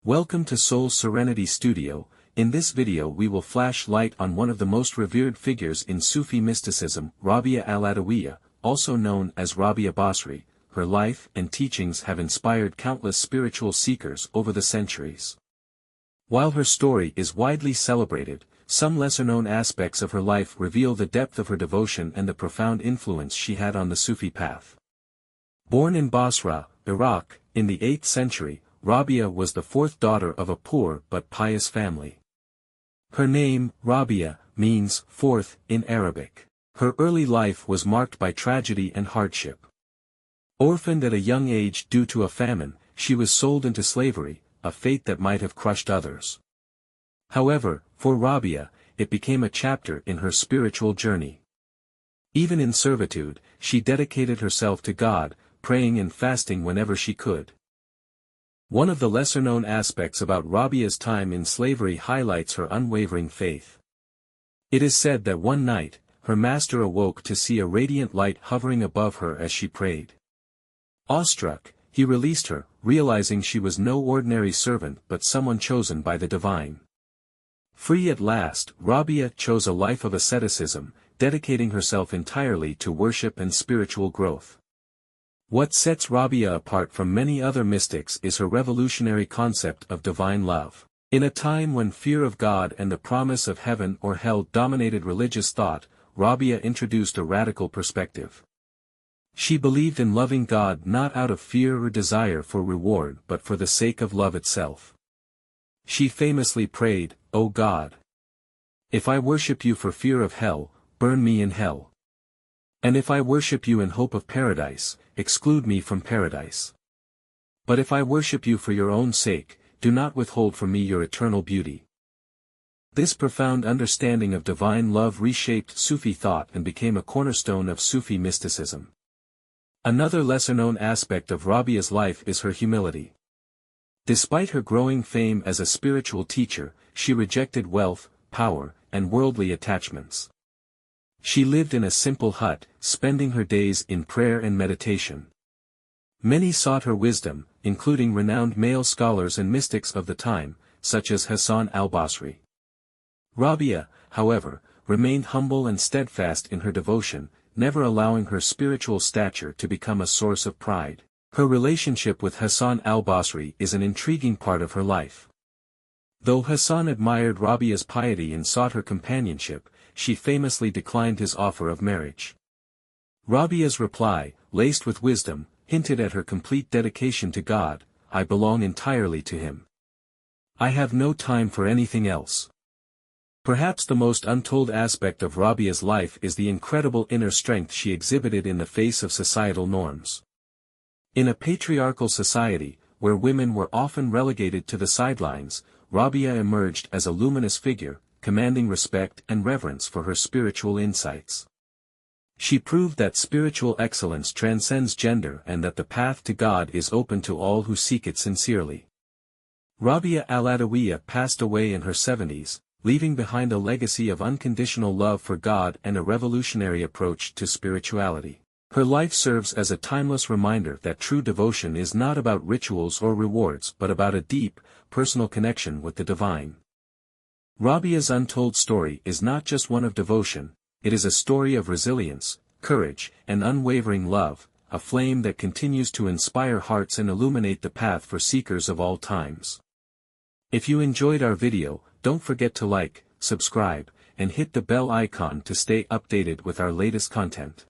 Welcome to Soul Serenity Studio. In this video we will flash light on one of the most revered figures in Sufi mysticism, Rabia al-Adawiyya, also known as Rabia Basri. Her life and teachings have inspired countless spiritual seekers over the centuries. While her story is widely celebrated, some lesser-known aspects of her life reveal the depth of her devotion and the profound influence she had on the Sufi path. Born in Basra, Iraq, in the 8th century, Rabia was the fourth daughter of a poor but pious family. Her name, Rabia, means fourth in Arabic. Her early life was marked by tragedy and hardship. Orphaned at a young age due to a famine, she was sold into slavery, a fate that might have crushed others. However, for Rabia, it became a chapter in her spiritual journey. Even in servitude, she dedicated herself to God, praying and fasting whenever she could. One of the lesser-known aspects about Rabia's time in slavery highlights her unwavering faith. It is said that one night, her master awoke to see a radiant light hovering above her as she prayed. Awestruck, he released her, realizing she was no ordinary servant but someone chosen by the divine. Free at last, Rabia chose a life of asceticism, dedicating herself entirely to worship and spiritual growth. What sets Rabia apart from many other mystics is her revolutionary concept of divine love. In a time when fear of God and the promise of heaven or hell dominated religious thought, Rabia introduced a radical perspective. She believed in loving God not out of fear or desire for reward but for the sake of love itself. She famously prayed, "O God! If I worship you for fear of hell, burn me in hell. And if I worship you in hope of paradise, exclude me from paradise. But if I worship you for your own sake, do not withhold from me your eternal beauty." This profound understanding of divine love reshaped Sufi thought and became a cornerstone of Sufi mysticism. Another lesser-known aspect of Rabia's life is her humility. Despite her growing fame as a spiritual teacher, she rejected wealth, power, and worldly attachments. She lived in a simple hut, spending her days in prayer and meditation. Many sought her wisdom, including renowned male scholars and mystics of the time, such as Hassan al-Basri. Rabia, however, remained humble and steadfast in her devotion, never allowing her spiritual stature to become a source of pride. Her relationship with Hassan al-Basri is an intriguing part of her life. Though Hassan admired Rabia's piety and sought her companionship, she famously declined his offer of marriage. Rabia's reply, laced with wisdom, hinted at her complete dedication to God. "I belong entirely to Him. I have no time for anything else." Perhaps the most untold aspect of Rabia's life is the incredible inner strength she exhibited in the face of societal norms. In a patriarchal society, where women were often relegated to the sidelines, Rabia emerged as a luminous figure, commanding respect and reverence for her spiritual insights. She proved that spiritual excellence transcends gender and that the path to God is open to all who seek it sincerely. Rabia al-Adawiyya passed away in her 70s, leaving behind a legacy of unconditional love for God and a revolutionary approach to spirituality. Her life serves as a timeless reminder that true devotion is not about rituals or rewards but about a deep, personal connection with the divine. Rabia's untold story is not just one of devotion, it is a story of resilience, courage, and unwavering love, a flame that continues to inspire hearts and illuminate the path for seekers of all times. If you enjoyed our video, don't forget to like, subscribe, and hit the bell icon to stay updated with our latest content.